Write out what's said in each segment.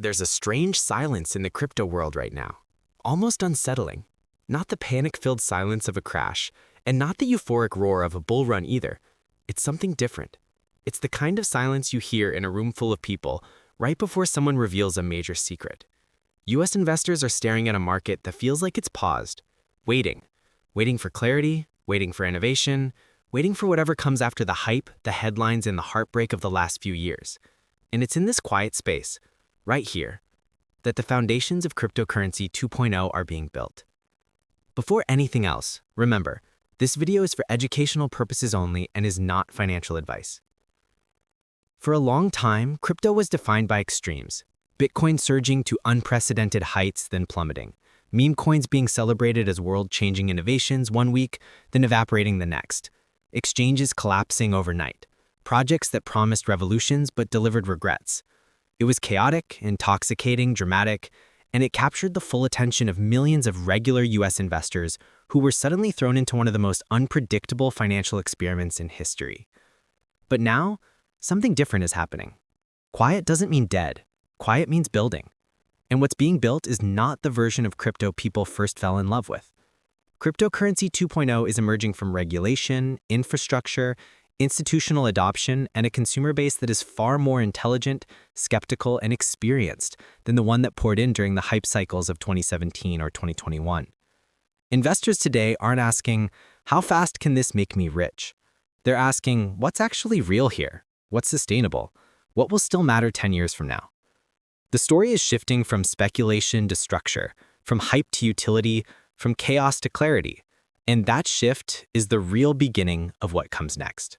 There's a strange silence in the crypto world right now, almost unsettling. Not the panic-filled silence of a crash, and not the euphoric roar of a bull run either. It's something different. It's the kind of silence you hear in a room full of people right before someone reveals a major secret. US investors are staring at a market that feels like it's paused, waiting for clarity, waiting for innovation, waiting for whatever comes after the hype, the headlines, and the heartbreak of the last few years. And it's in this quiet space, right here, that the foundations of cryptocurrency 2.0 are being built. Before anything else, remember, this video is for educational purposes only and is not financial advice. For a long time, crypto was defined by extremes. Bitcoin surging to unprecedented heights, then plummeting. Meme coins being celebrated as world-changing innovations one week, then evaporating the next. Exchanges collapsing overnight. Projects that promised revolutions but delivered regrets. It was chaotic, intoxicating, dramatic, and it captured the full attention of millions of regular US investors who were suddenly thrown into one of the most unpredictable financial experiments in history. But now, something different is happening. Quiet doesn't mean dead. Quiet means building. And what's being built is not the version of crypto people first fell in love with. Cryptocurrency 2.0 is emerging from regulation, infrastructure, institutional adoption, and a consumer base that is far more intelligent, skeptical, and experienced than the one that poured in during the hype cycles of 2017 or 2021. Investors today aren't asking, how fast can this make me rich? They're asking, what's actually real here? What's sustainable? What will still matter 10 years from now? The story is shifting from speculation to structure, from hype to utility, from chaos to clarity. And that shift is the real beginning of what comes next.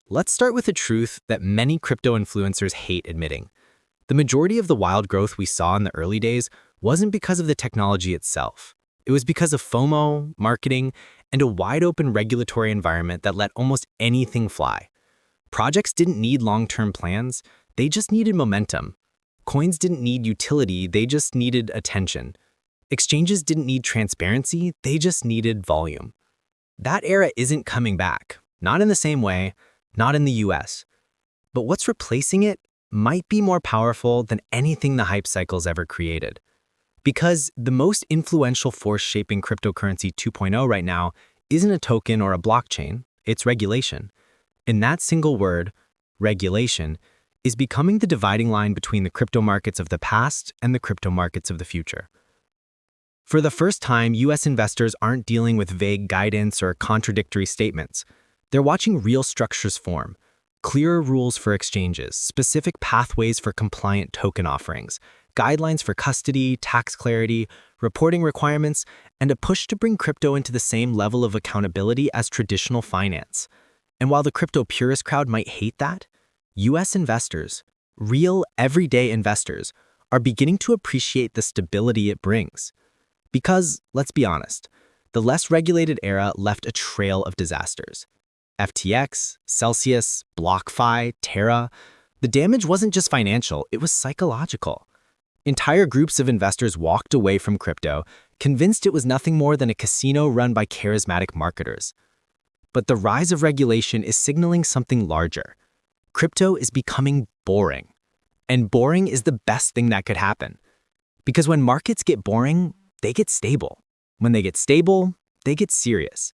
Let's start with a truth that many crypto influencers hate admitting. The majority of the wild growth we saw in the early days wasn't because of the technology itself. It was because of FOMO, marketing, and a wide-open regulatory environment that let almost anything fly. Projects didn't need long-term plans, they just needed momentum. Coins didn't need utility, they just needed attention. Exchanges didn't need transparency, they just needed volume. That era isn't coming back, not in the same way, not in the US. But what's replacing it might be more powerful than anything the hype cycles ever created. Because the most influential force shaping cryptocurrency 2.0 right now isn't a token or a blockchain, it's regulation. And that single word, regulation, is becoming the dividing line between the crypto markets of the past and the crypto markets of the future. For the first time, US investors aren't dealing with vague guidance or contradictory statements. They're watching real structures form, clearer rules for exchanges, specific pathways for compliant token offerings, guidelines for custody, tax clarity, reporting requirements, and a push to bring crypto into the same level of accountability as traditional finance. And while the crypto purist crowd might hate that, US investors, real everyday investors, are beginning to appreciate the stability it brings. Because, let's be honest, the less regulated era left a trail of disasters. FTX, Celsius, BlockFi, Terra. The damage wasn't just financial, it was psychological. Entire groups of investors walked away from crypto, convinced it was nothing more than a casino run by charismatic marketers. But the rise of regulation is signaling something larger. Crypto is becoming boring. And boring is the best thing that could happen. Because when markets get boring, they get stable. When they get stable, they get serious.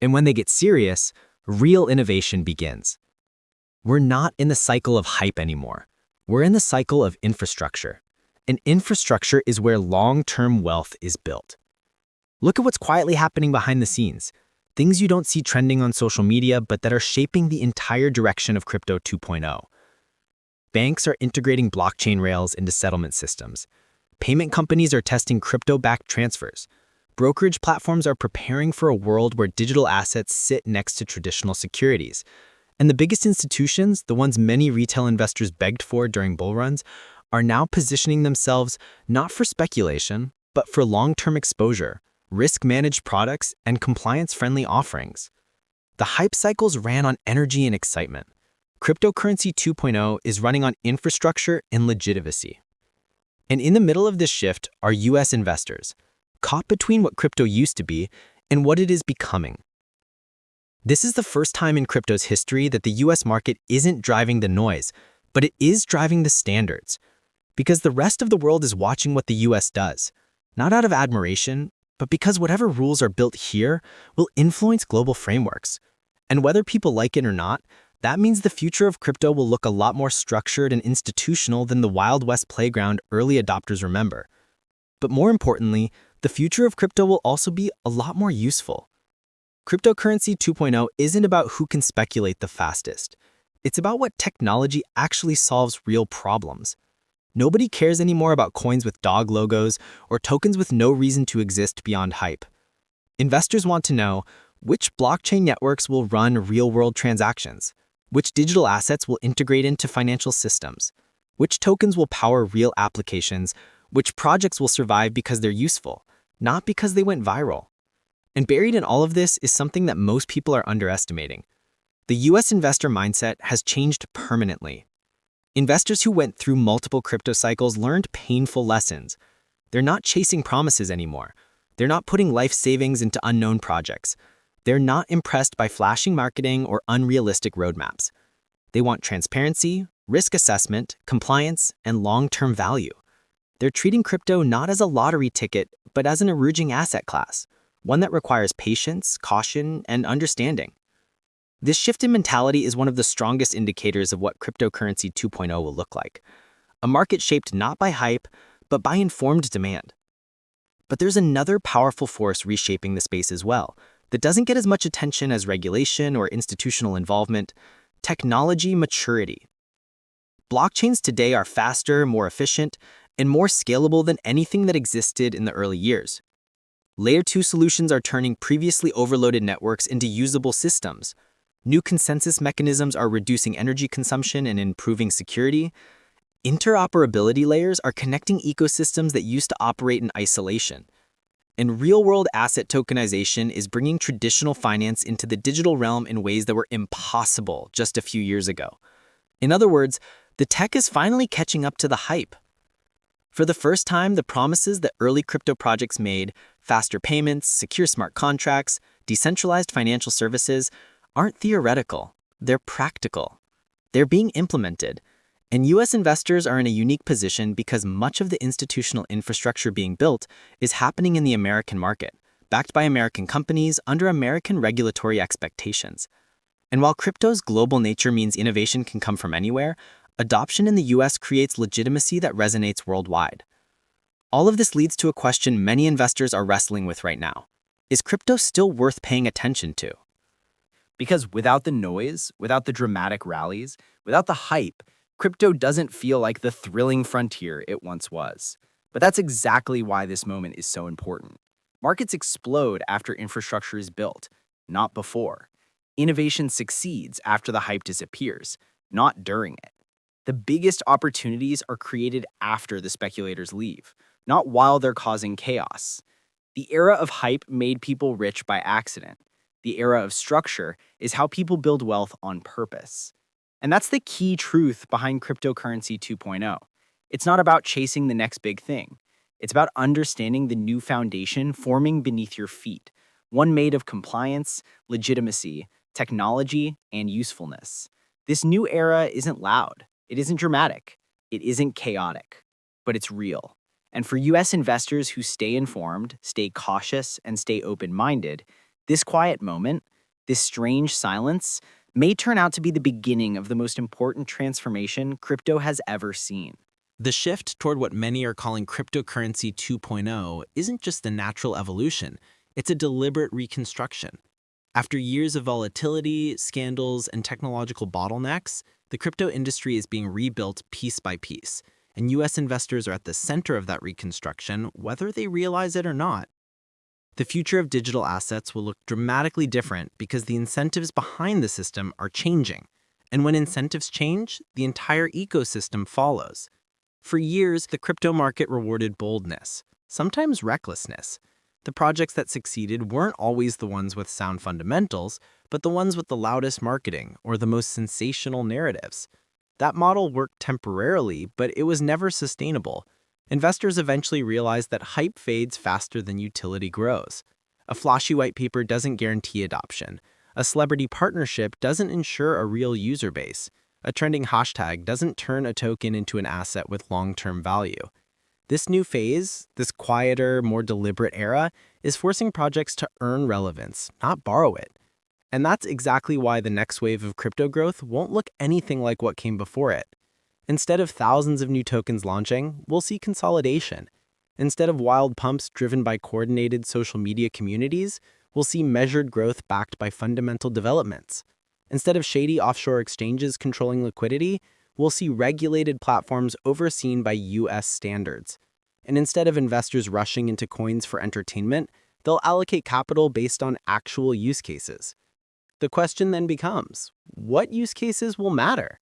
And when they get serious, real innovation begins. We're not in the cycle of hype anymore. We're in the cycle of infrastructure. And infrastructure is where long-term wealth is built. Look at what's quietly happening behind the scenes. Things you don't see trending on social media, but that are shaping the entire direction of Crypto 2.0. Banks are integrating blockchain rails into settlement systems. Payment companies are testing crypto-backed transfers. Brokerage platforms are preparing for a world where digital assets sit next to traditional securities. And the biggest institutions, the ones many retail investors begged for during bull runs, are now positioning themselves not for speculation, but for long-term exposure, risk-managed products, and compliance-friendly offerings. The hype cycles ran on energy and excitement. Cryptocurrency 2.0 is running on infrastructure and legitimacy. And in the middle of this shift are US investors, caught between what crypto used to be and what it is becoming. This is the first time in crypto's history that the US market isn't driving the noise, but it is driving the standards. Because the rest of the world is watching what the US does, not out of admiration, but because whatever rules are built here will influence global frameworks. And whether people like it or not, that means the future of crypto will look a lot more structured and institutional than the Wild West playground early adopters remember. But more importantly, the future of crypto will also be a lot more useful. Cryptocurrency 2.0 isn't about who can speculate the fastest. It's about what technology actually solves real problems. Nobody cares anymore about coins with dog logos or tokens with no reason to exist beyond hype. Investors want to know which blockchain networks will run real-world transactions, which digital assets will integrate into financial systems, which tokens will power real applications, which projects will survive because they're useful, not because they went viral. And buried in all of this is something that most people are underestimating. The US investor mindset has changed permanently. Investors who went through multiple crypto cycles learned painful lessons. They're not chasing promises anymore. They're not putting life savings into unknown projects. They're not impressed by flashing marketing or unrealistic roadmaps. They want transparency, risk assessment, compliance, and long-term value. They're treating crypto not as a lottery ticket, but as an emerging asset class, one that requires patience, caution, and understanding. This shift in mentality is one of the strongest indicators of what cryptocurrency 2.0 will look like. A market shaped not by hype, but by informed demand. But there's another powerful force reshaping the space as well, that doesn't get as much attention as regulation or institutional involvement: technology maturity. Blockchains today are faster, more efficient, and more scalable than anything that existed in the early years. Layer 2 solutions are turning previously overloaded networks into usable systems. New consensus mechanisms are reducing energy consumption and improving security. Interoperability layers are connecting ecosystems that used to operate in isolation. And real-world asset tokenization is bringing traditional finance into the digital realm in ways that were impossible just a few years ago. In other words, the tech is finally catching up to the hype. For the first time, the promises that early crypto projects made, faster payments, secure smart contracts, decentralized financial services, aren't theoretical, they're practical. They're being implemented. And US investors are in a unique position because much of the institutional infrastructure being built is happening in the American market, backed by American companies under American regulatory expectations. And while crypto's global nature means innovation can come from anywhere, adoption in the US creates legitimacy that resonates worldwide. All of this leads to a question many investors are wrestling with right now. Is crypto still worth paying attention to? Because without the noise, without the dramatic rallies, without the hype, crypto doesn't feel like the thrilling frontier it once was. But that's exactly why this moment is so important. Markets explode after infrastructure is built, not before. Innovation succeeds after the hype disappears, not during it. The biggest opportunities are created after the speculators leave, not while they're causing chaos. The era of hype made people rich by accident. The era of structure is how people build wealth on purpose. And that's the key truth behind cryptocurrency 2.0. It's not about chasing the next big thing. It's about understanding the new foundation forming beneath your feet, one made of compliance, legitimacy, technology, and usefulness. This new era isn't loud. It isn't dramatic. It isn't chaotic. But it's real. And for US investors who stay informed, stay cautious, and stay open-minded, this quiet moment, this strange silence, may turn out to be the beginning of the most important transformation crypto has ever seen. The shift toward what many are calling cryptocurrency 2.0 isn't just a natural evolution, it's a deliberate reconstruction. After years of volatility, scandals, and technological bottlenecks, the crypto industry is being rebuilt piece by piece, and US investors are at the center of that reconstruction, whether they realize it or not. The future of digital assets will look dramatically different because the incentives behind the system are changing. And when incentives change, the entire ecosystem follows. For years, the crypto market rewarded boldness, sometimes recklessness. The projects that succeeded weren't always the ones with sound fundamentals, but the ones with the loudest marketing or the most sensational narratives. That model worked temporarily, but it was never sustainable. Investors eventually realized that hype fades faster than utility grows. A flashy white paper doesn't guarantee adoption. A celebrity partnership doesn't ensure a real user base. A trending hashtag doesn't turn a token into an asset with long-term value. This new phase, this quieter, more deliberate era, is forcing projects to earn relevance, not borrow it. And that's exactly why the next wave of crypto growth won't look anything like what came before it. Instead of thousands of new tokens launching, we'll see consolidation. Instead of wild pumps driven by coordinated social media communities, we'll see measured growth backed by fundamental developments. Instead of shady offshore exchanges controlling liquidity, we'll see regulated platforms overseen by US standards. And instead of investors rushing into coins for entertainment, they'll allocate capital based on actual use cases. The question then becomes, what use cases will matter?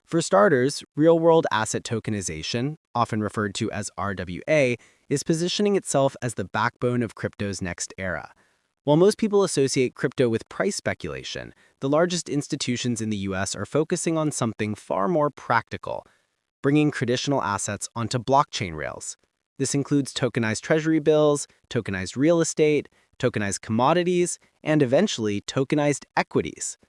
For starters, real-world asset tokenization, often referred to as RWA, is positioning itself as the backbone of crypto's next era. While most people associate crypto with price speculation, the largest institutions in the US are focusing on something far more practical, bringing traditional assets onto blockchain rails. This includes tokenized treasury bills, tokenized real estate, tokenized commodities, and eventually tokenized equities.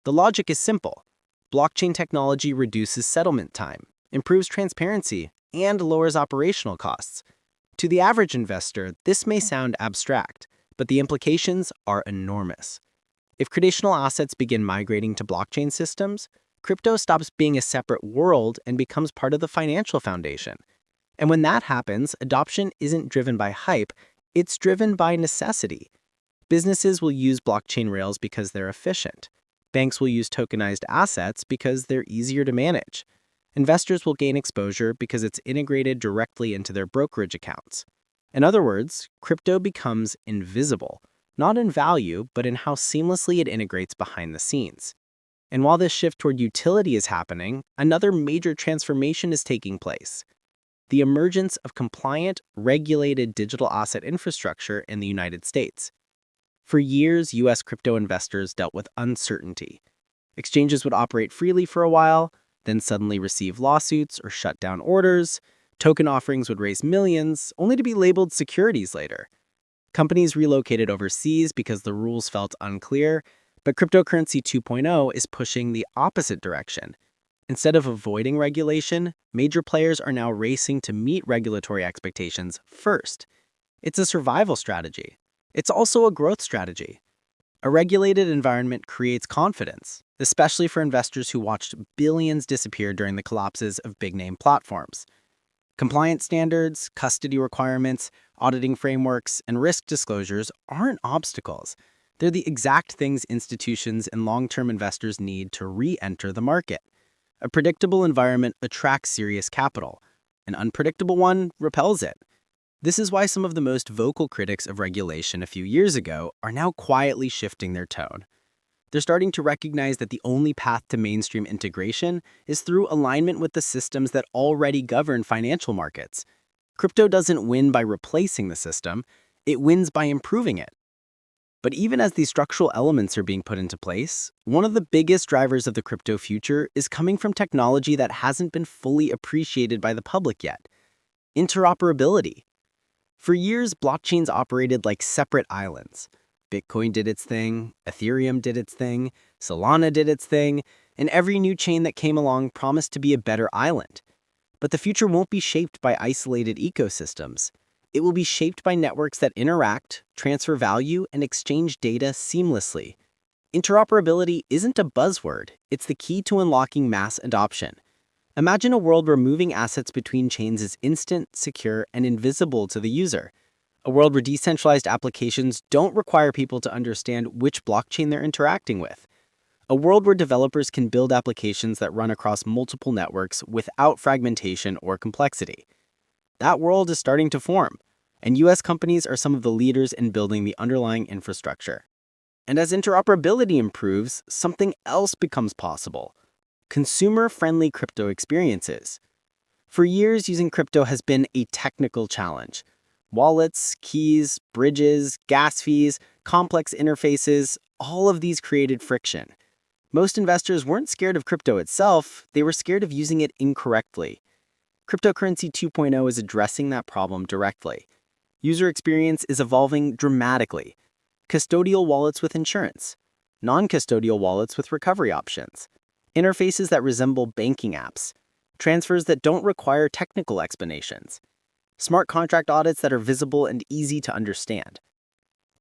The logic is simple. Blockchain technology reduces settlement time, improves transparency, and lowers operational costs. To the average investor, this may sound abstract, but the implications are enormous. If traditional assets begin migrating to blockchain systems, crypto stops being a separate world and becomes part of the financial foundation. And when that happens, adoption isn't driven by hype, it's driven by necessity. Businesses will use blockchain rails because they're efficient. Banks will use tokenized assets because they're easier to manage. Investors will gain exposure because it's integrated directly into their brokerage accounts. In other words, crypto becomes invisible, not in value, but in how seamlessly it integrates behind the scenes. And while this shift toward utility is happening, another major transformation is taking place: the emergence of compliant, regulated digital asset infrastructure in the United States. For years, US crypto investors dealt with uncertainty. Exchanges would operate freely for a while, then suddenly receive lawsuits or shut down orders. Token offerings would raise millions, only to be labeled securities later. Companies relocated overseas because the rules felt unclear, but cryptocurrency 2.0 is pushing the opposite direction. Instead of avoiding regulation, major players are now racing to meet regulatory expectations first. It's a survival strategy. It's also a growth strategy. A regulated environment creates confidence, especially for investors who watched billions disappear during the collapses of big-name platforms. Compliance standards, custody requirements, auditing frameworks, and risk disclosures aren't obstacles. They're the exact things institutions and long-term investors need to re-enter the market. A predictable environment attracts serious capital. An unpredictable one repels it. This is why some of the most vocal critics of regulation a few years ago are now quietly shifting their tone. They're starting to recognize that the only path to mainstream integration is through alignment with the systems that already govern financial markets. Crypto doesn't win by replacing the system, it wins by improving it. But even as these structural elements are being put into place, one of the biggest drivers of the crypto future is coming from technology that hasn't been fully appreciated by the public yet: interoperability. For years, blockchains operated like separate islands. Bitcoin did its thing, Ethereum did its thing, Solana did its thing, and every new chain that came along promised to be a better island. But the future won't be shaped by isolated ecosystems. It will be shaped by networks that interact, transfer value, and exchange data seamlessly. Interoperability isn't a buzzword, it's the key to unlocking mass adoption. Imagine a world where moving assets between chains is instant, secure, and invisible to the user. A world where decentralized applications don't require people to understand which blockchain they're interacting with. A world where developers can build applications that run across multiple networks without fragmentation or complexity. That world is starting to form, and US companies are some of the leaders in building the underlying infrastructure. And as interoperability improves, something else becomes possible: consumer-friendly crypto experiences. For years, using crypto has been a technical challenge. Wallets, keys, bridges, gas fees, complex interfaces, all of these created friction. Most investors weren't scared of crypto itself, they were scared of using it incorrectly. Cryptocurrency 2.0 is addressing that problem directly. User experience is evolving dramatically. Custodial wallets with insurance, non-custodial wallets with recovery options, interfaces that resemble banking apps, transfers that don't require technical explanations, smart contract audits that are visible and easy to understand.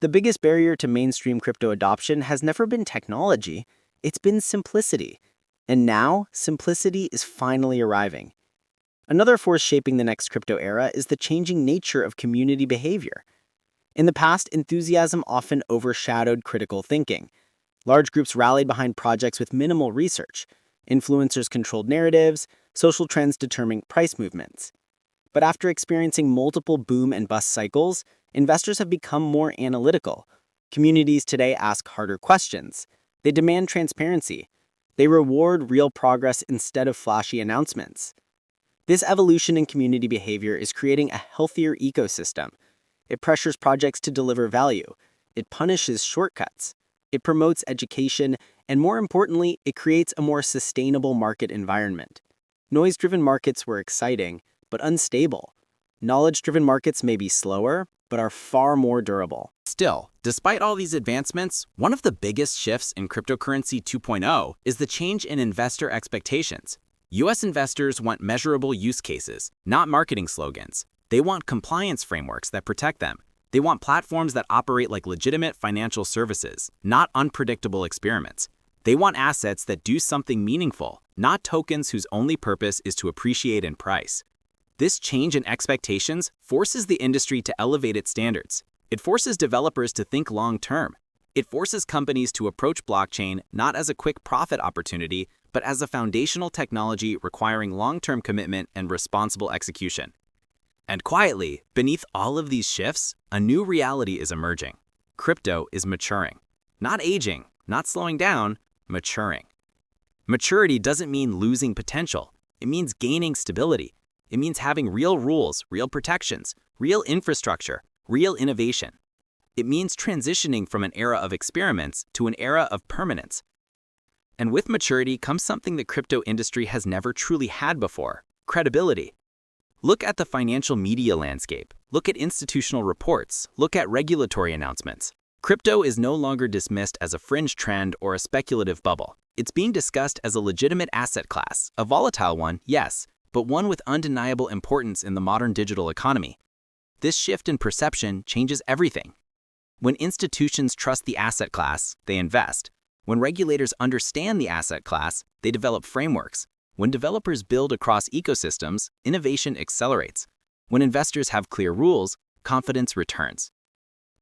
The biggest barrier to mainstream crypto adoption has never been technology, it's been simplicity. And now, simplicity is finally arriving. Another force shaping the next crypto era is the changing nature of community behavior. In the past, enthusiasm often overshadowed critical thinking. Large groups rallied behind projects with minimal research. Influencers controlled narratives, social trends determined price movements. But after experiencing multiple boom and bust cycles, investors have become more analytical. Communities today ask harder questions. They demand transparency. They reward real progress instead of flashy announcements. This evolution in community behavior is creating a healthier ecosystem. It pressures projects to deliver value. It punishes shortcuts. It promotes education, and more importantly, it creates a more sustainable market environment. Noise-driven markets were exciting, but unstable. Knowledge-driven markets may be slower, but are far more durable. Still, despite all these advancements, one of the biggest shifts in cryptocurrency 2.0 is the change in investor expectations. US investors want measurable use cases, not marketing slogans. They want compliance frameworks that protect them. They want platforms that operate like legitimate financial services, not unpredictable experiments. They want assets that do something meaningful, not tokens whose only purpose is to appreciate in price. This change in expectations forces the industry to elevate its standards. It forces developers to think long-term. It forces companies to approach blockchain not as a quick profit opportunity, but as a foundational technology requiring long-term commitment and responsible execution. And quietly, beneath all of these shifts, a new reality is emerging. Crypto is maturing. Not aging, not slowing down, maturing. Maturity doesn't mean losing potential. It means gaining stability. It means having real rules, real protections, real infrastructure, real innovation. It means transitioning from an era of experiments to an era of permanence. And with maturity comes something the crypto industry has never truly had before: credibility. Look at the financial media landscape. Look at institutional reports. Look at regulatory announcements. Crypto is no longer dismissed as a fringe trend or a speculative bubble. It's being discussed as a legitimate asset class, a volatile one, yes, but one with undeniable importance in the modern digital economy. This shift in perception changes everything. When institutions trust the asset class, they invest. When regulators understand the asset class, they develop frameworks. When developers build across ecosystems, innovation accelerates. When investors have clear rules, confidence returns.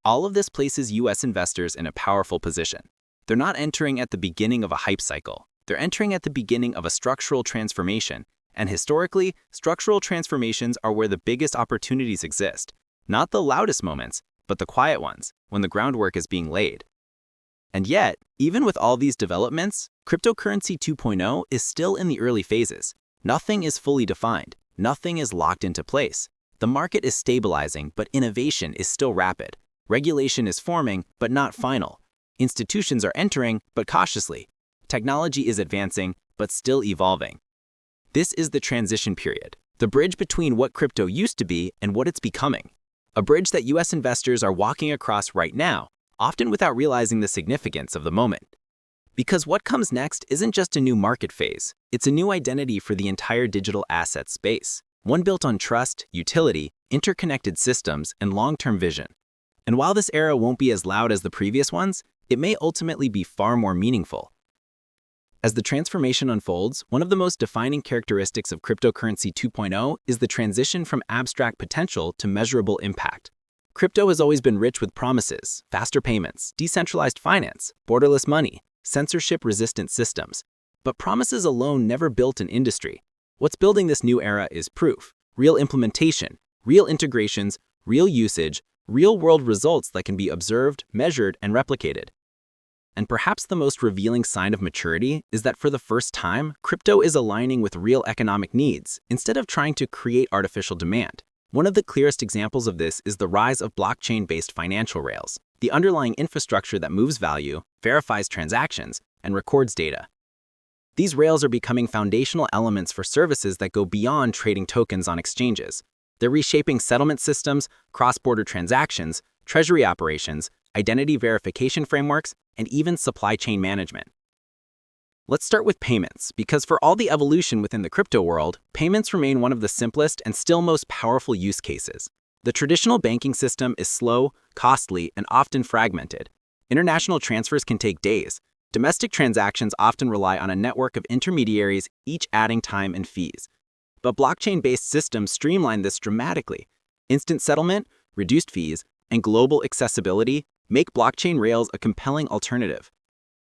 All of this places US investors in a powerful position. They're not entering at the beginning of a hype cycle. They're entering at the beginning of a structural transformation. And historically, structural transformations are where the biggest opportunities exist. Not the loudest moments, but the quiet ones, when the groundwork is being laid. And yet, even with all these developments, cryptocurrency 2.0 is still in the early phases. Nothing is fully defined. Nothing is locked into place. The market is stabilizing, but innovation is still rapid. Regulation is forming, but not final. Institutions are entering, but cautiously. Technology is advancing, but still evolving. This is the transition period, the bridge between what crypto used to be and what it's becoming. A bridge that US investors are walking across right now, often without realizing the significance of the moment. Because what comes next isn't just a new market phase, it's a new identity for the entire digital asset space, one built on trust, utility, interconnected systems, and long-term vision. And while this era won't be as loud as the previous ones, it may ultimately be far more meaningful. As the transformation unfolds, one of the most defining characteristics of cryptocurrency 2.0 is the transition from abstract potential to measurable impact. Crypto has always been rich with promises, faster payments, decentralized finance, borderless money, censorship-resistant systems. But promises alone never built an industry. What's building this new era is proof, real implementation, real integrations, real usage, real-world results that can be observed, measured, and replicated. And perhaps the most revealing sign of maturity is that for the first time, crypto is aligning with real economic needs instead of trying to create artificial demand. One of the clearest examples of this is the rise of blockchain-based financial rails, the underlying infrastructure that moves value, verifies transactions, and records data. These rails are becoming foundational elements for services that go beyond trading tokens on exchanges. They're reshaping settlement systems, cross-border transactions, treasury operations, identity verification frameworks, and even supply chain management. Let's start with payments, because for all the evolution within the crypto world, payments remain one of the simplest and still most powerful use cases. The traditional banking system is slow, costly, and often fragmented. International transfers can take days. Domestic transactions often rely on a network of intermediaries, each adding time and fees. But blockchain-based systems streamline this dramatically. Instant settlement, reduced fees, and global accessibility make blockchain rails a compelling alternative.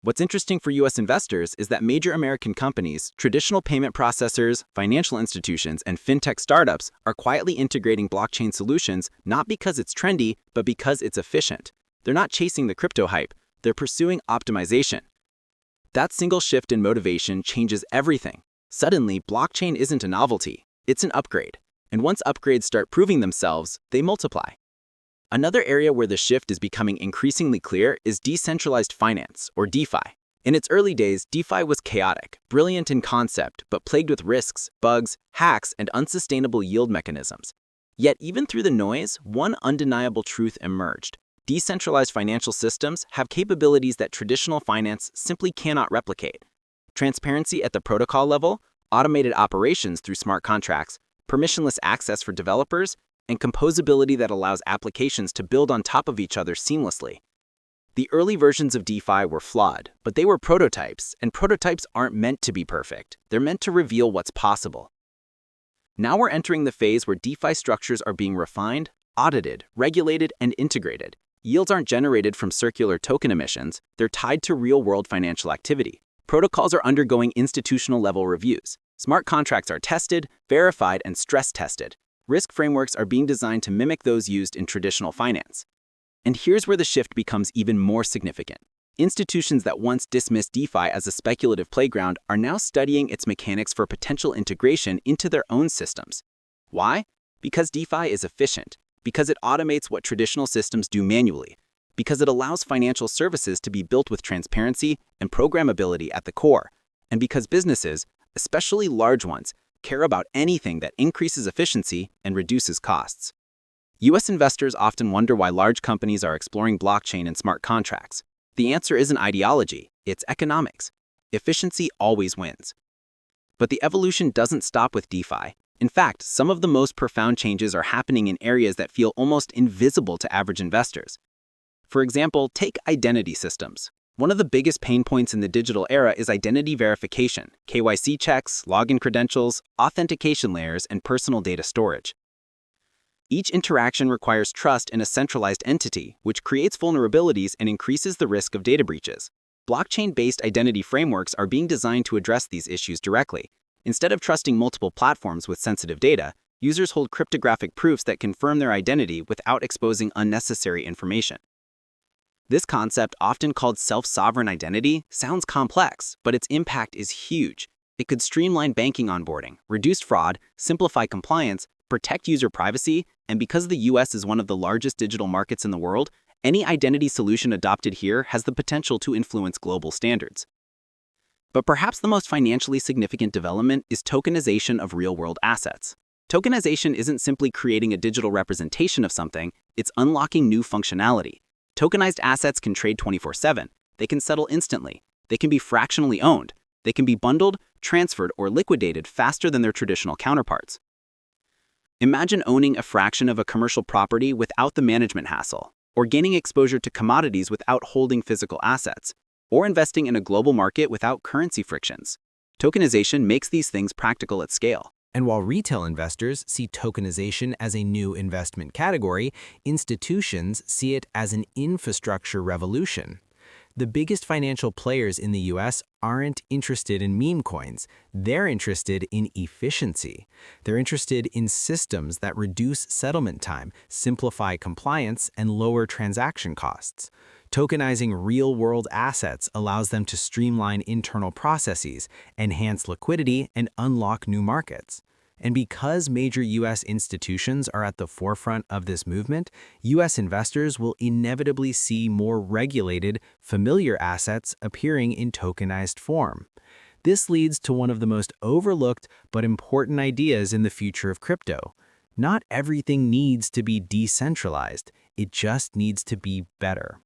What's interesting for US investors is that major American companies, traditional payment processors, financial institutions, and fintech startups are quietly integrating blockchain solutions not because it's trendy, but because it's efficient. They're not chasing the crypto hype, they're pursuing optimization. That single shift in motivation changes everything. Suddenly, blockchain isn't a novelty, it's an upgrade. And once upgrades start proving themselves, they multiply. Another area where the shift is becoming increasingly clear is decentralized finance, or DeFi. In its early days, DeFi was chaotic, brilliant in concept, but plagued with risks, bugs, hacks, and unsustainable yield mechanisms. Yet even through the noise, one undeniable truth emerged. Decentralized financial systems have capabilities that traditional finance simply cannot replicate. Transparency at the protocol level, automated operations through smart contracts, permissionless access for developers, and composability that allows applications to build on top of each other seamlessly. The early versions of DeFi were flawed, but they were prototypes, and prototypes aren't meant to be perfect. They're meant to reveal what's possible. Now we're entering the phase where DeFi structures are being refined, audited, regulated, and integrated. Yields aren't generated from circular token emissions, they're tied to real-world financial activity. Protocols are undergoing institutional-level reviews. Smart contracts are tested, verified, and stress-tested. Risk frameworks are being designed to mimic those used in traditional finance. And here's where the shift becomes even more significant. Institutions that once dismissed DeFi as a speculative playground are now studying its mechanics for potential integration into their own systems. Why? Because DeFi is efficient, because it automates what traditional systems do manually, because it allows financial services to be built with transparency and programmability at the core, and because businesses, especially large ones, care about anything that increases efficiency and reduces costs. US investors often wonder why large companies are exploring blockchain and smart contracts. The answer isn't ideology, it's economics. Efficiency always wins. But the evolution doesn't stop with DeFi. In fact, some of the most profound changes are happening in areas that feel almost invisible to average investors. For example, take identity systems. One of the biggest pain points in the digital era is identity verification, KYC checks, login credentials, authentication layers, and personal data storage. Each interaction requires trust in a centralized entity, which creates vulnerabilities and increases the risk of data breaches. Blockchain-based identity frameworks are being designed to address these issues directly. Instead of trusting multiple platforms with sensitive data, users hold cryptographic proofs that confirm their identity without exposing unnecessary information. This concept, often called self-sovereign identity, sounds complex, but its impact is huge. It could streamline banking onboarding, reduce fraud, simplify compliance, protect user privacy, and because the US is one of the largest digital markets in the world, any identity solution adopted here has the potential to influence global standards. But perhaps the most financially significant development is tokenization of real-world assets. Tokenization isn't simply creating a digital representation of something, it's unlocking new functionality. Tokenized assets can trade 24/7. They can settle instantly. They can be fractionally owned. They can be bundled, transferred, or liquidated faster than their traditional counterparts. Imagine owning a fraction of a commercial property without the management hassle, or gaining exposure to commodities without holding physical assets, or investing in a global market without currency frictions. Tokenization makes these things practical at scale. And while retail investors see tokenization as a new investment category, institutions see it as an infrastructure revolution. The biggest financial players in the US aren't interested in meme coins. They're interested in efficiency. They're interested in systems that reduce settlement time, simplify compliance, and lower transaction costs. Tokenizing real-world assets allows them to streamline internal processes, enhance liquidity, and unlock new markets. And because major US institutions are at the forefront of this movement, US investors will inevitably see more regulated, familiar assets appearing in tokenized form. This leads to one of the most overlooked but important ideas in the future of crypto. Not everything needs to be decentralized, it just needs to be better.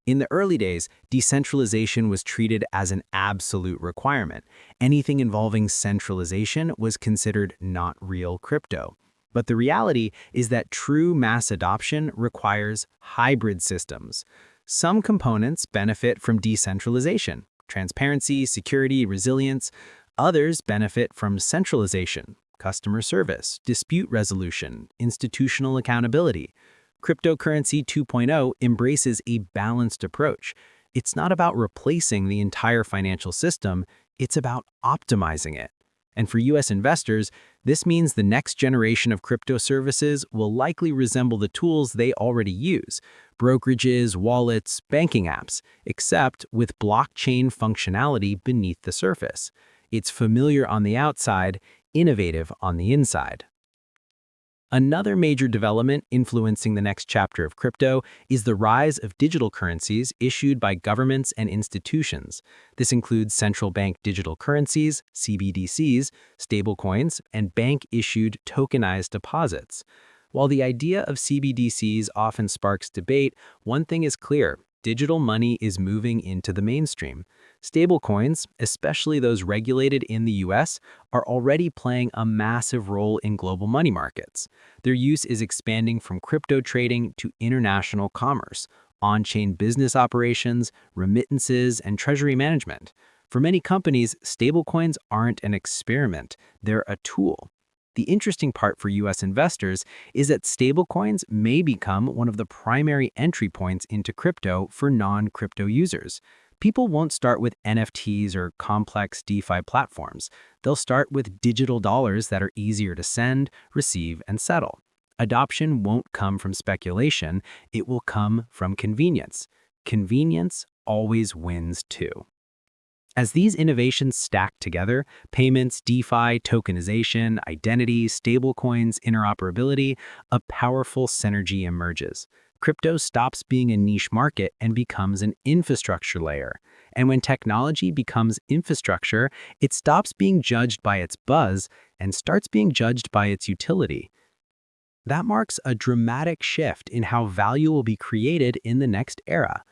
In the early days, decentralization was treated as an absolute requirement. Anything involving centralization was considered not real crypto. But the reality is that true mass adoption requires hybrid systems. Some components benefit from decentralization, transparency, security, resilience. Others benefit from centralization, customer service, dispute resolution, institutional accountability. Cryptocurrency 2.0 embraces a balanced approach. It's not about replacing the entire financial system, it's about optimizing it. And for US investors, this means the next generation of crypto services will likely resemble the tools they already use: brokerages, wallets, banking apps, except with blockchain functionality beneath the surface. It's familiar on the outside, innovative on the inside. Another major development influencing the next chapter of crypto is the rise of digital currencies issued by governments and institutions. This includes central bank digital currencies, CBDCs, stablecoins, and bank-issued tokenized deposits. While the idea of CBDCs often sparks debate, one thing is clear: digital money is moving into the mainstream. Stablecoins, especially those regulated in the US, are already playing a massive role in global money markets. Their use is expanding from crypto trading to international commerce, on-chain business operations, remittances, and treasury management. For many companies, stablecoins aren't an experiment, they're a tool. The interesting part for US investors is that stablecoins may become one of the primary entry points into crypto for non-crypto users. People won't start with NFTs or complex DeFi platforms. They'll start with digital dollars that are easier to send, receive, and settle. Adoption won't come from speculation, it will come from convenience. Convenience always wins too. As these innovations stack together, payments, DeFi, tokenization, identity, stablecoins, interoperability, a powerful synergy emerges. Crypto stops being a niche market and becomes an infrastructure layer. And when technology becomes infrastructure, it stops being judged by its buzz and starts being judged by its utility. That marks a dramatic shift in how value will be created in the next era.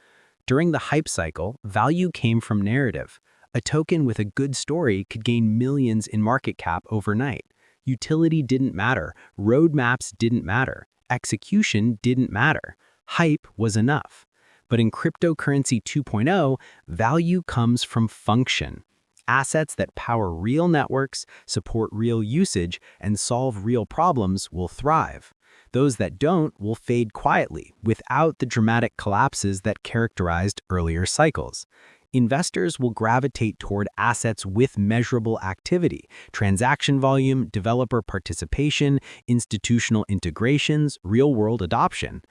During the hype cycle, value came from narrative. A token with a good story could gain millions in market cap overnight. Utility didn't matter, roadmaps didn't matter, execution didn't matter. Hype was enough. But in cryptocurrency 2.0, value comes from function. Assets that power real networks, support real usage, and solve real problems will thrive. Those that don't will fade quietly, without the dramatic collapses that characterized earlier cycles. Investors will gravitate toward assets with measurable activity: transaction volume, developer participation, institutional integrations, real-world adoption.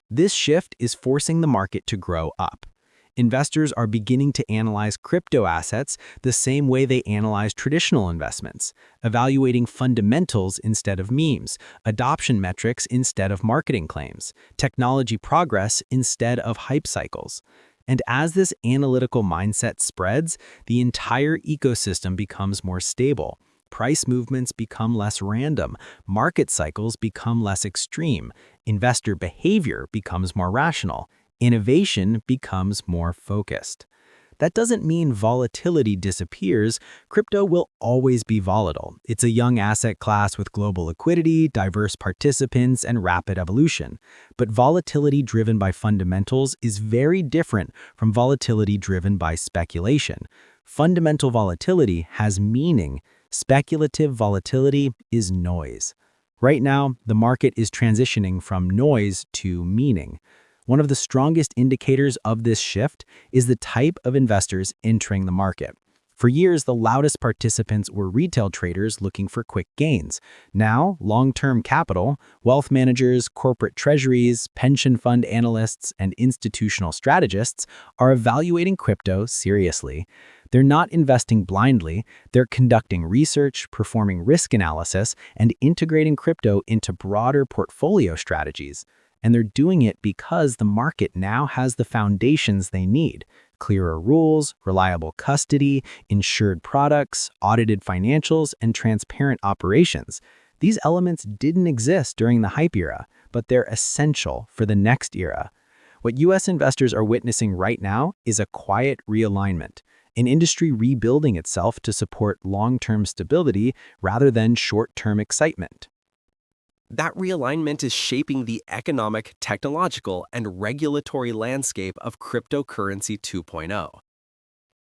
This shift is forcing the market to grow up. Investors are beginning to analyze crypto assets the same way they analyze traditional investments, evaluating fundamentals instead of memes, adoption metrics instead of marketing claims, technology progress instead of hype cycles. And as this analytical mindset spreads, the entire ecosystem becomes more stable. Price movements become less random, market cycles become less extreme, investor behavior becomes more rational, innovation becomes more focused. That doesn't mean volatility disappears. Crypto will always be volatile. It's a young asset class with global liquidity, diverse participants, and rapid evolution. But volatility driven by fundamentals is very different from volatility driven by speculation. Fundamental volatility has meaning. Speculative volatility is noise. Right now, the market is transitioning from noise to meaning. One of the strongest indicators of this shift is the type of investors entering the market. For years, the loudest participants were retail traders looking for quick gains. Now, long-term capital, wealth managers, corporate treasuries, pension fund analysts, and institutional strategists are evaluating crypto seriously. They're not investing blindly, they're conducting research, performing risk analysis, and integrating crypto into broader portfolio strategies. And they're doing it because the market now has the foundations they need: clearer rules, reliable custody, insured products, audited financials, and transparent operations. These elements didn't exist during the hype era, but they're essential for the next era. What US investors are witnessing right now is a quiet realignment, an industry rebuilding itself to support long-term stability rather than short-term excitement. That realignment is shaping the economic, technological, and regulatory landscape of cryptocurrency 2.0.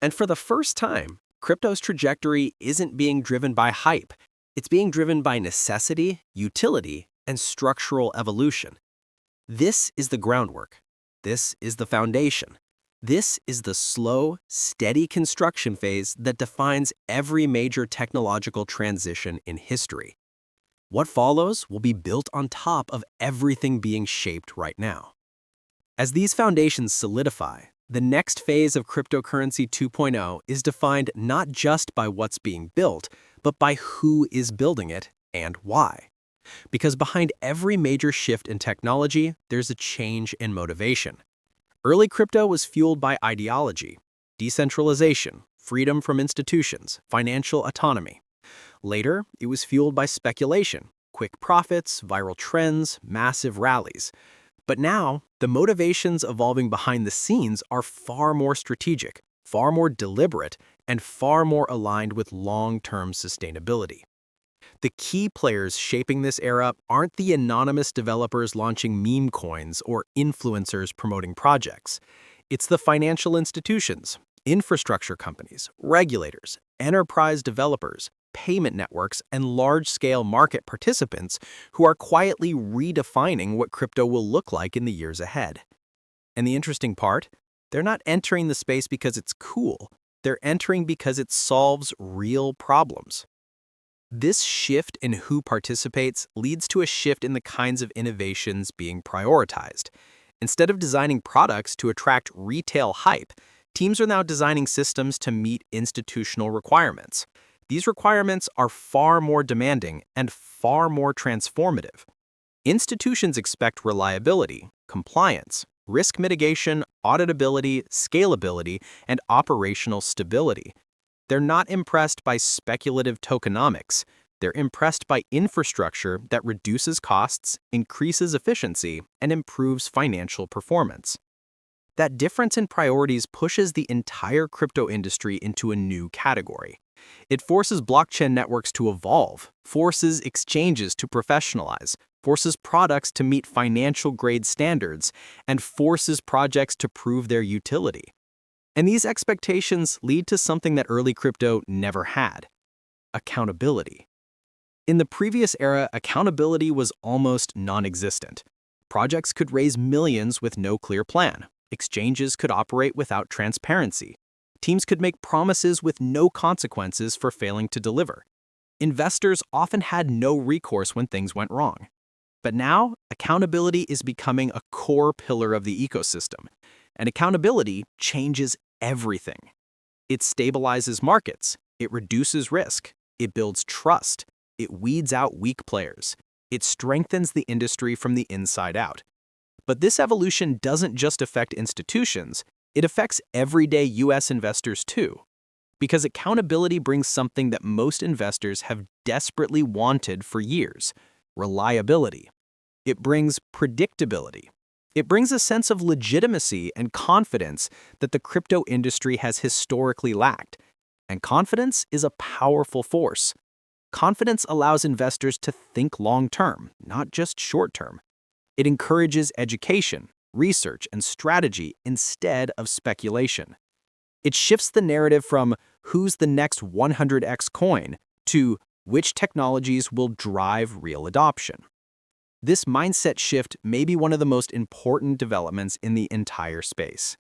And for the first time, crypto's trajectory isn't being driven by hype. It's being driven by necessity, utility, and structural evolution. This is the groundwork. This is the foundation. This is the slow, steady construction phase that defines every major technological transition in history. What follows will be built on top of everything being shaped right now. As these foundations solidify, the next phase of cryptocurrency 2.0 is defined not just by what's being built, but by who is building it and why. Because behind every major shift in technology, there's a change in motivation. Early crypto was fueled by ideology, decentralization, freedom from institutions, financial autonomy. Later, it was fueled by speculation, quick profits, viral trends, massive rallies. But now, the motivations evolving behind the scenes are far more strategic, far more deliberate, and far more aligned with long-term sustainability. The key players shaping this era aren't the anonymous developers launching meme coins or influencers promoting projects. It's the financial institutions, infrastructure companies, regulators, enterprise developers, payment networks, and large-scale market participants who are quietly redefining what crypto will look like in the years ahead. And the interesting part, they're not entering the space because it's cool. They're entering because it solves real problems. This shift in who participates leads to a shift in the kinds of innovations being prioritized. Instead of designing products to attract retail hype, teams are now designing systems to meet institutional requirements. These requirements are far more demanding and far more transformative. Institutions expect reliability, compliance, risk mitigation, auditability, scalability, and operational stability. They're not impressed by speculative tokenomics. They're impressed by infrastructure that reduces costs, increases efficiency, and improves financial performance. That difference in priorities pushes the entire crypto industry into a new category. It forces blockchain networks to evolve, forces exchanges to professionalize, forces products to meet financial-grade standards, and forces projects to prove their utility. And these expectations lead to something that early crypto never had: accountability. In the previous era, accountability was almost non-existent. Projects could raise millions with no clear plan. Exchanges could operate without transparency. Teams could make promises with no consequences for failing to deliver. Investors often had no recourse when things went wrong. But now, accountability is becoming a core pillar of the ecosystem. And accountability changes everything. It stabilizes markets. It reduces risk. It builds trust. It weeds out weak players. It strengthens the industry from the inside out. But this evolution doesn't just affect institutions, it affects everyday US investors too. Because accountability brings something that most investors have desperately wanted for years: reliability. It brings predictability. It brings a sense of legitimacy and confidence that the crypto industry has historically lacked. And confidence is a powerful force. Confidence allows investors to think long-term, not just short-term. It encourages education, research, and strategy instead of speculation. It shifts the narrative from who's the next 100x coin to which technologies will drive real adoption. This mindset shift may be one of the most important developments in the entire space.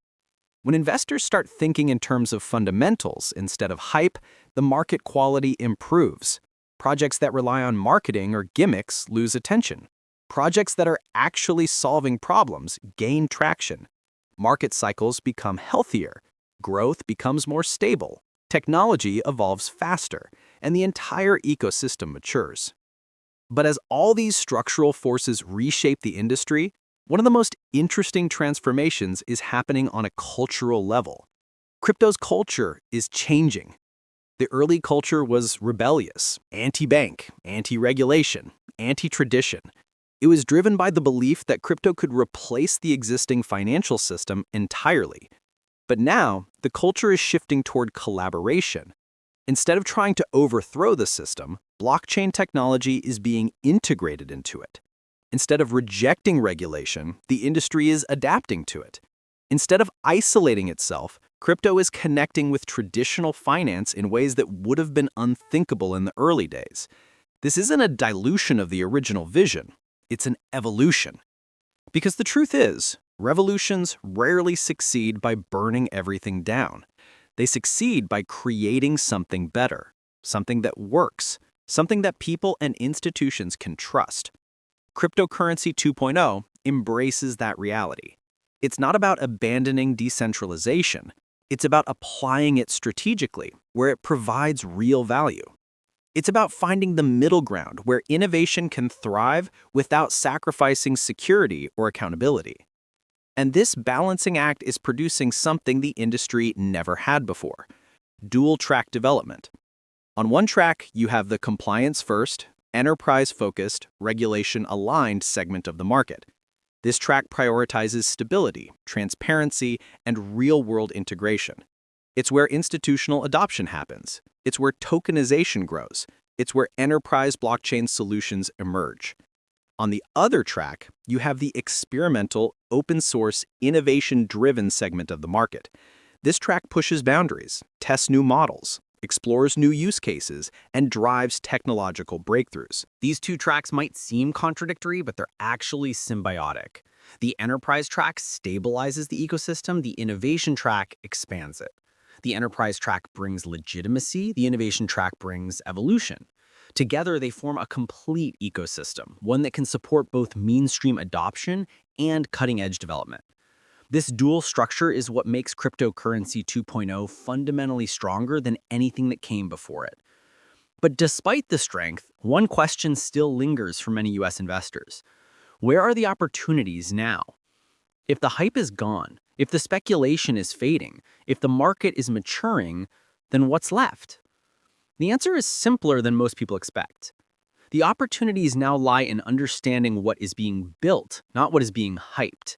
When investors start thinking in terms of fundamentals instead of hype, the market quality improves. Projects that rely on marketing or gimmicks lose attention. Projects that are actually solving problems gain traction. Market cycles become healthier. Growth becomes more stable. Technology evolves faster, and the entire ecosystem matures. But as all these structural forces reshape the industry, one of the most interesting transformations is happening on a cultural level. Crypto's culture is changing. The early culture was rebellious, anti-bank, anti-regulation, anti-tradition. It was driven by the belief that crypto could replace the existing financial system entirely. But now, the culture is shifting toward collaboration. Instead of trying to overthrow the system, blockchain technology is being integrated into it. Instead of rejecting regulation, the industry is adapting to it. Instead of isolating itself, crypto is connecting with traditional finance in ways that would have been unthinkable in the early days. This isn't a dilution of the original vision, it's an evolution. Because the truth is, revolutions rarely succeed by burning everything down. They succeed by creating something better, something that works, something that people and institutions can trust. Cryptocurrency 2.0 embraces that reality. It's not about abandoning decentralization. It's about applying it strategically, where it provides real value. It's about finding the middle ground where innovation can thrive without sacrificing security or accountability. And this balancing act is producing something the industry never had before: dual-track development. On one track, you have the compliance-first, enterprise-focused, regulation-aligned segment of the market. This track prioritizes stability, transparency, and real-world integration. It's where institutional adoption happens. It's where tokenization grows. It's where enterprise blockchain solutions emerge. On the other track, you have the experimental, open-source, innovation-driven segment of the market. This track pushes boundaries, tests new models, explores new use cases, and drives technological breakthroughs. These two tracks might seem contradictory, but they're actually symbiotic. The enterprise track stabilizes the ecosystem, the innovation track expands it. The enterprise track brings legitimacy, the innovation track brings evolution. Together, they form a complete ecosystem, one that can support both mainstream adoption and cutting-edge development. This dual structure is what makes cryptocurrency 2.0 fundamentally stronger than anything that came before it. But despite the strength, one question still lingers for many US investors. Where are the opportunities now? If the hype is gone, if the speculation is fading, if the market is maturing, then what's left? The answer is simpler than most people expect. The opportunities now lie in understanding what is being built, not what is being hyped.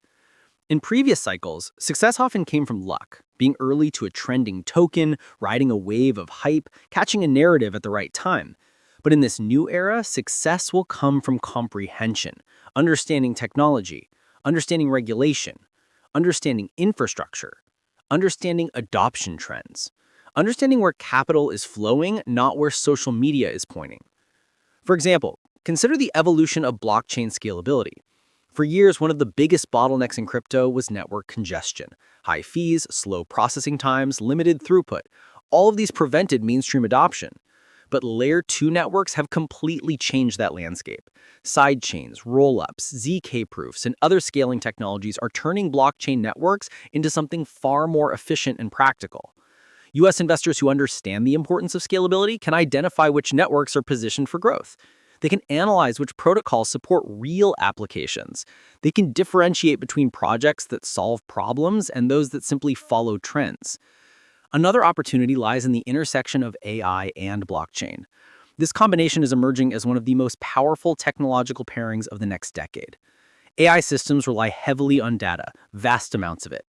In previous cycles, success often came from luck, being early to a trending token, riding a wave of hype, catching a narrative at the right time. But in this new era, success will come from comprehension, understanding technology, understanding regulation, understanding infrastructure, understanding adoption trends, understanding where capital is flowing, not where social media is pointing. For example, consider the evolution of blockchain scalability. For years, one of the biggest bottlenecks in crypto was network congestion. High fees, slow processing times, limited throughput. All of these prevented mainstream adoption. But Layer 2 networks have completely changed that landscape. Sidechains, rollups, ZK proofs, and other scaling technologies are turning blockchain networks into something far more efficient and practical. US investors who understand the importance of scalability can identify which networks are positioned for growth. They can analyze which protocols support real applications. They can differentiate between projects that solve problems and those that simply follow trends. Another opportunity lies in the intersection of AI and blockchain. This combination is emerging as one of the most powerful technological pairings of the next decade. AI systems rely heavily on data, vast amounts of it.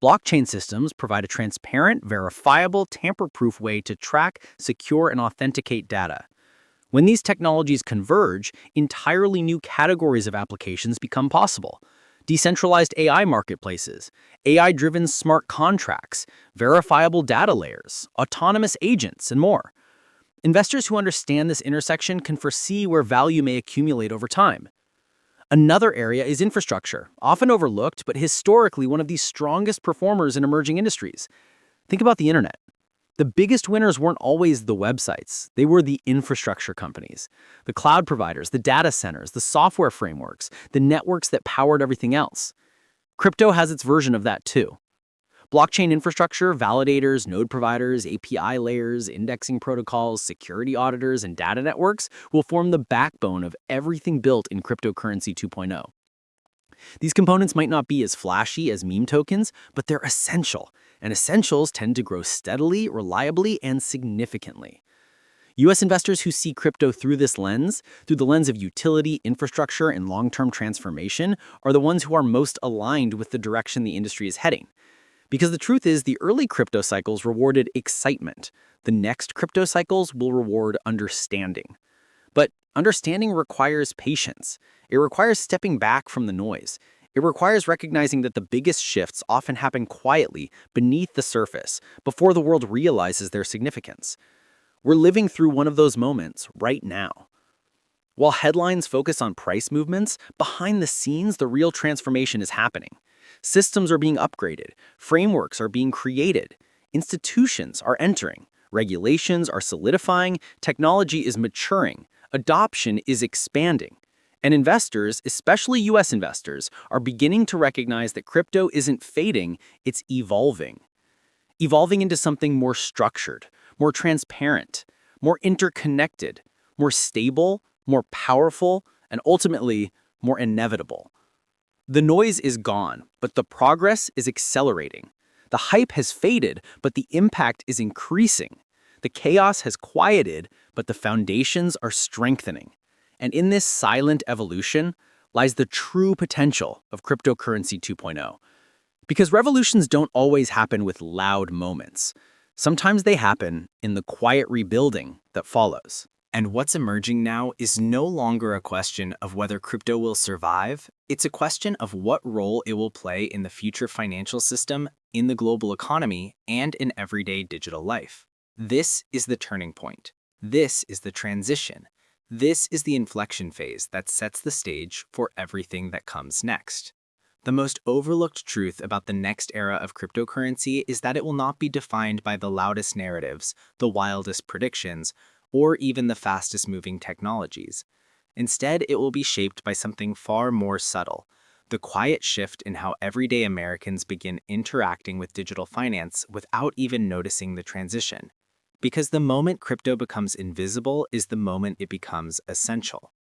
Blockchain systems provide a transparent, verifiable, tamper-proof way to track, secure, and authenticate data. When these technologies converge, entirely new categories of applications become possible. Decentralized AI marketplaces, AI-driven smart contracts, verifiable data layers, autonomous agents, and more. Investors who understand this intersection can foresee where value may accumulate over time. Another area is infrastructure, often overlooked, but historically one of the strongest performers in emerging industries. Think about the internet. The biggest winners weren't always the websites. They were the infrastructure companies, the cloud providers, the data centers, the software frameworks, the networks that powered everything else. Crypto has its version of that too. Blockchain infrastructure, validators, node providers, API layers, indexing protocols, security auditors, and data networks will form the backbone of everything built in cryptocurrency 2.0. These components might not be as flashy as meme tokens, but they're essential, and essentials tend to grow steadily, reliably, and significantly. US investors who see crypto through this lens, through the lens of utility, infrastructure, and long-term transformation, are the ones who are most aligned with the direction the industry is heading. Because the truth is, the early crypto cycles rewarded excitement. The next crypto cycles will reward understanding. But understanding requires patience. It requires stepping back from the noise. It requires recognizing that the biggest shifts often happen quietly, beneath the surface, before the world realizes their significance. We're living through one of those moments right now. While headlines focus on price movements, behind the scenes, the real transformation is happening. Systems are being upgraded, frameworks are being created, institutions are entering, regulations are solidifying, technology is maturing, adoption is expanding. And investors, especially US investors, are beginning to recognize that crypto isn't fading, it's evolving. Evolving into something more structured, more transparent, more interconnected, more stable, more powerful, and ultimately, more inevitable. The noise is gone, but the progress is accelerating. The hype has faded, but the impact is increasing. The chaos has quieted, but the foundations are strengthening. And in this silent evolution lies the true potential of cryptocurrency 2.0. Because revolutions don't always happen with loud moments. Sometimes they happen in the quiet rebuilding that follows. And what's emerging now is no longer a question of whether crypto will survive. It's a question of what role it will play in the future financial system, in the global economy, and in everyday digital life. This is the turning point. This is the transition. This is the inflection phase that sets the stage for everything that comes next. The most overlooked truth about the next era of cryptocurrency is that it will not be defined by the loudest narratives, the wildest predictions, or even the fastest-moving technologies. Instead, it will be shaped by something far more subtle, the quiet shift in how everyday Americans begin interacting with digital finance without even noticing the transition. Because the moment crypto becomes invisible is the moment it becomes essential.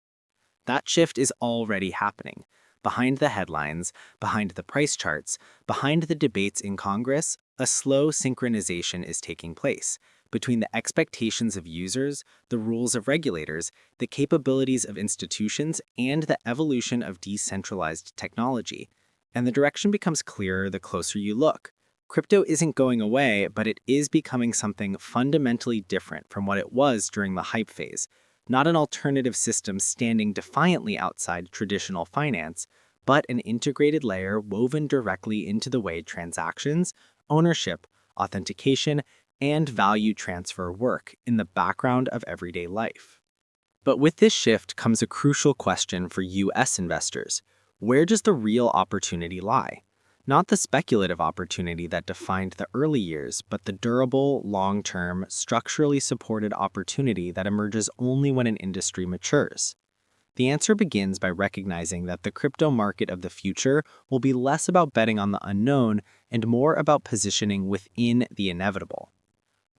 That shift is already happening. Behind the headlines, behind the price charts, behind the debates in Congress, a slow synchronization is taking place between the expectations of users, the rules of regulators, the capabilities of institutions, and the evolution of decentralized technology. And the direction becomes clearer the closer you look. Crypto isn't going away, but it is becoming something fundamentally different from what it was during the hype phase. Not an alternative system standing defiantly outside traditional finance, but an integrated layer woven directly into the way transactions, ownership, authentication, and value transfer work in the background of everyday life. But with this shift comes a crucial question for US investors. Where does the real opportunity lie? Not the speculative opportunity that defined the early years, but the durable, long-term, structurally supported opportunity that emerges only when an industry matures. The answer begins by recognizing that the crypto market of the future will be less about betting on the unknown and more about positioning within the inevitable.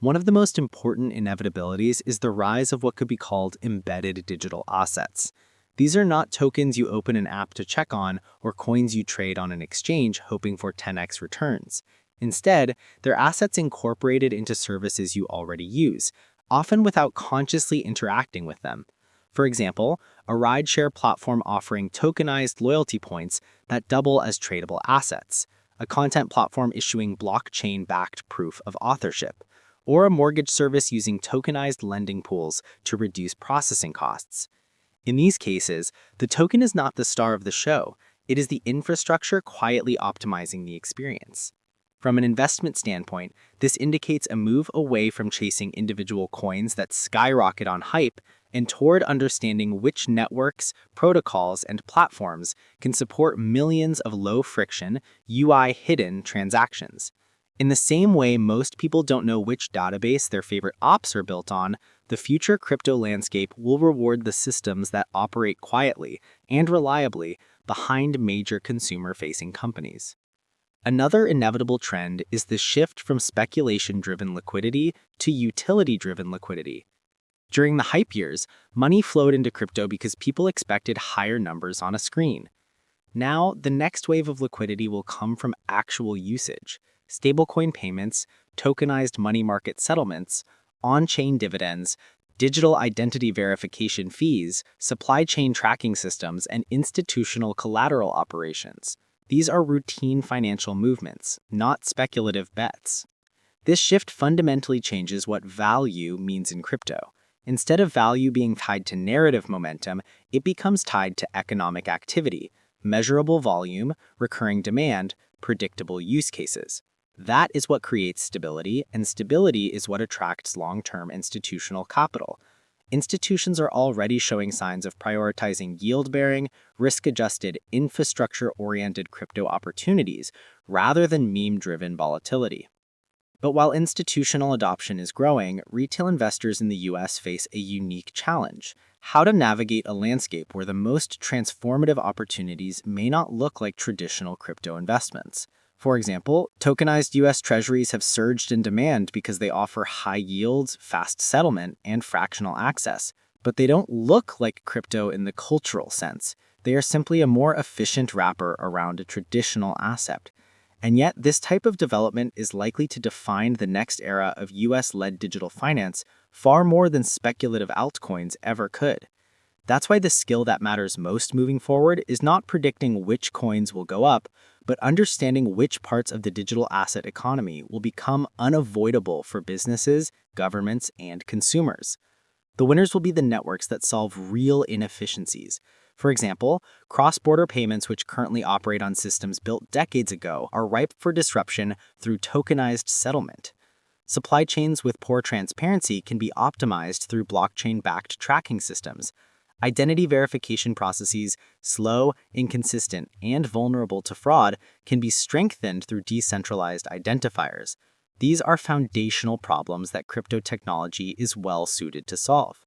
One of the most important inevitabilities is the rise of what could be called embedded digital assets. These are not tokens you open an app to check on or coins you trade on an exchange hoping for 10x returns. Instead, they're assets incorporated into services you already use, often without consciously interacting with them. For example, a rideshare platform offering tokenized loyalty points that double as tradable assets, a content platform issuing blockchain-backed proof of authorship, or a mortgage service using tokenized lending pools to reduce processing costs. In these cases, the token is not the star of the show, it is the infrastructure quietly optimizing the experience. From an investment standpoint, this indicates a move away from chasing individual coins that skyrocket on hype and toward understanding which networks, protocols, and platforms can support millions of low-friction, UI-hidden transactions. In the same way most people don't know which database their favorite apps are built on, the future crypto landscape will reward the systems that operate quietly and reliably behind major consumer-facing companies. Another inevitable trend is the shift from speculation-driven liquidity to utility-driven liquidity. During the hype years, money flowed into crypto because people expected higher numbers on a screen. Now, the next wave of liquidity will come from actual usage. Stablecoin payments, tokenized money market settlements, on-chain dividends, digital identity verification fees, supply chain tracking systems, and institutional collateral operations. These are routine financial movements, not speculative bets. This shift fundamentally changes what value means in crypto. Instead of value being tied to narrative momentum, it becomes tied to economic activity, measurable volume, recurring demand, predictable use cases. That is what creates stability, and stability is what attracts long-term institutional capital. Institutions are already showing signs of prioritizing yield-bearing, risk-adjusted, infrastructure-oriented crypto opportunities rather than meme-driven volatility. But while institutional adoption is growing, retail investors in the US face a unique challenge: how to navigate a landscape where the most transformative opportunities may not look like traditional crypto investments. For example, tokenized US Treasuries have surged in demand because they offer high yields, fast settlement, and fractional access, but they don't look like crypto in the cultural sense. They are simply a more efficient wrapper around a traditional asset. And yet, this type of development is likely to define the next era of US-led digital finance far more than speculative altcoins ever could. That's why the skill that matters most moving forward is not predicting which coins will go up, but understanding which parts of the digital asset economy will become unavoidable for businesses, governments, and consumers. The winners will be the networks that solve real inefficiencies. For example, cross-border payments which currently operate on systems built decades ago are ripe for disruption through tokenized settlement. Supply chains with poor transparency can be optimized through blockchain-backed tracking systems. Identity verification processes, slow, inconsistent, and vulnerable to fraud, can be strengthened through decentralized identifiers. These are foundational problems that crypto technology is well suited to solve.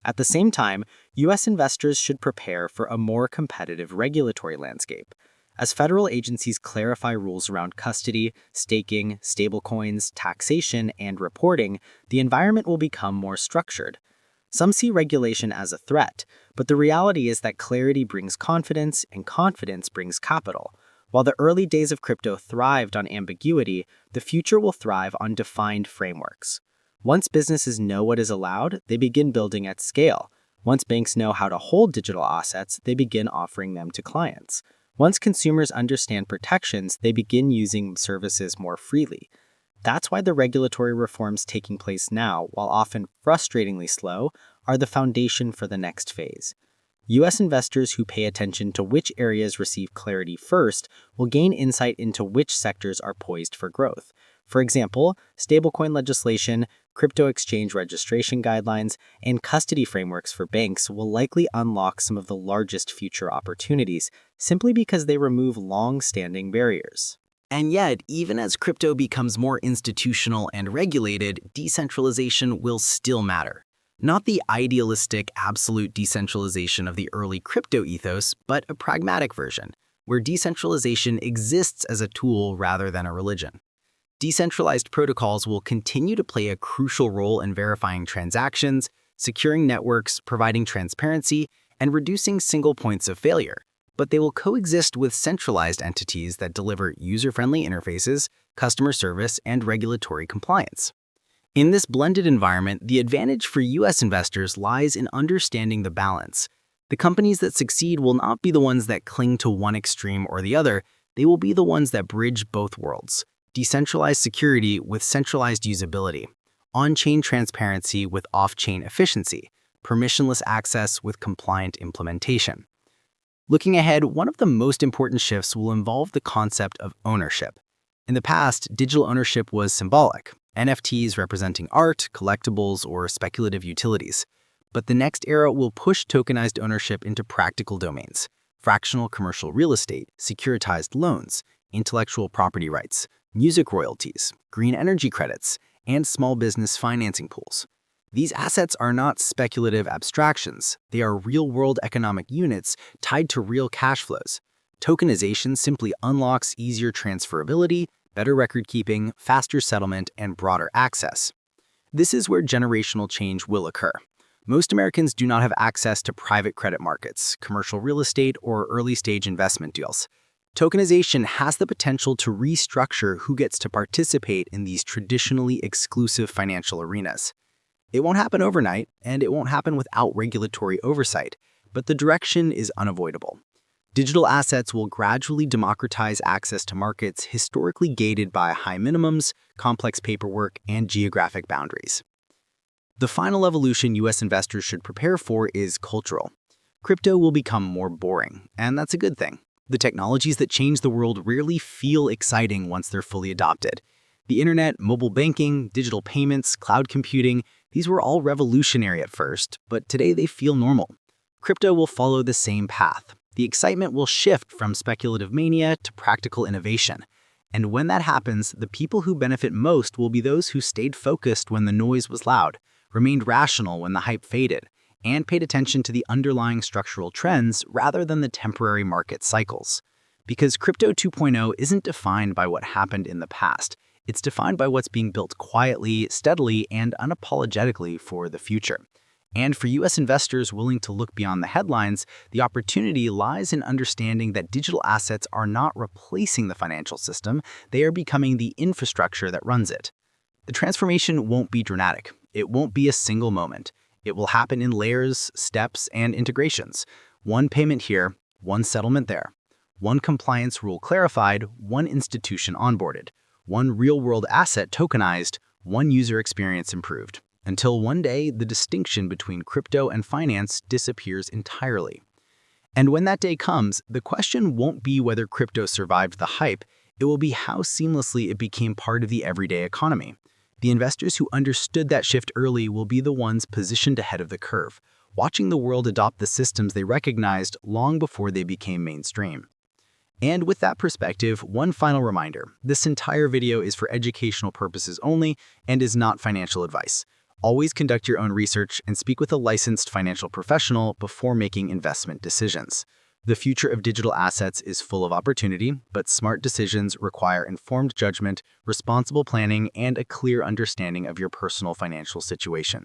At the same time, US investors should prepare for a more competitive regulatory landscape. As federal agencies clarify rules around custody, staking, stablecoins, taxation, and reporting, the environment will become more structured. Some see regulation as a threat, but the reality is that clarity brings confidence, and confidence brings capital. While the early days of crypto thrived on ambiguity, the future will thrive on defined frameworks. Once businesses know what is allowed, they begin building at scale. Once banks know how to hold digital assets, they begin offering them to clients. Once consumers understand protections, they begin using services more freely. That's why the regulatory reforms taking place now, while often frustratingly slow, are the foundation for the next phase. US investors who pay attention to which areas receive clarity first will gain insight into which sectors are poised for growth. For example, stablecoin legislation, crypto exchange registration guidelines, and custody frameworks for banks will likely unlock some of the largest future opportunities, simply because they remove long-standing barriers. And yet, even as crypto becomes more institutional and regulated, decentralization will still matter. Not the idealistic, absolute decentralization of the early crypto ethos, but a pragmatic version, where decentralization exists as a tool rather than a religion. Decentralized protocols will continue to play a crucial role in verifying transactions, securing networks, providing transparency, and reducing single points of failure. But they will coexist with centralized entities that deliver user-friendly interfaces, customer service, and regulatory compliance. In this blended environment, the advantage for US investors lies in understanding the balance. The companies that succeed will not be the ones that cling to one extreme or the other, they will be the ones that bridge both worlds: decentralized security with centralized usability, on-chain transparency with off-chain efficiency, permissionless access with compliant implementation. Looking ahead, one of the most important shifts will involve the concept of ownership. In the past, digital ownership was symbolic, NFTs representing art, collectibles, or speculative utilities. But the next era will push tokenized ownership into practical domains: fractional commercial real estate, securitized loans, intellectual property rights, music royalties, green energy credits, and small business financing pools. These assets are not speculative abstractions. They are real-world economic units tied to real cash flows. Tokenization simply unlocks easier transferability, better record-keeping, faster settlement, and broader access. This is where generational change will occur. Most Americans do not have access to private credit markets, commercial real estate, or early-stage investment deals. Tokenization has the potential to restructure who gets to participate in these traditionally exclusive financial arenas. It won't happen overnight, and it won't happen without regulatory oversight, but the direction is unavoidable. Digital assets will gradually democratize access to markets historically gated by high minimums, complex paperwork, and geographic boundaries. The final evolution US investors should prepare for is cultural. Crypto will become more boring, and that's a good thing. The technologies that change the world rarely feel exciting once they're fully adopted. The internet, mobile banking, digital payments, cloud computing, these were all revolutionary at first, but today they feel normal. Crypto will follow the same path. The excitement will shift from speculative mania to practical innovation. And when that happens, the people who benefit most will be those who stayed focused when the noise was loud, remained rational when the hype faded, and paid attention to the underlying structural trends rather than the temporary market cycles. Because Crypto 2.0 isn't defined by what happened in the past. It's defined by what's being built quietly, steadily, and unapologetically for the future. And for US investors willing to look beyond the headlines, the opportunity lies in understanding that digital assets are not replacing the financial system, they are becoming the infrastructure that runs it. The transformation won't be dramatic. It won't be a single moment. It will happen in layers, steps, and integrations. One payment here, one settlement there. One compliance rule clarified, one institution onboarded. One real-world asset tokenized, one user experience improved. Until one day, the distinction between crypto and finance disappears entirely. And when that day comes, the question won't be whether crypto survived the hype, it will be how seamlessly it became part of the everyday economy. The investors who understood that shift early will be the ones positioned ahead of the curve, watching the world adopt the systems they recognized long before they became mainstream. And with that perspective, one final reminder, this entire video is for educational purposes only and is not financial advice. Always conduct your own research and speak with a licensed financial professional before making investment decisions. The future of digital assets is full of opportunity, but smart decisions require informed judgment, responsible planning, and a clear understanding of your personal financial situation.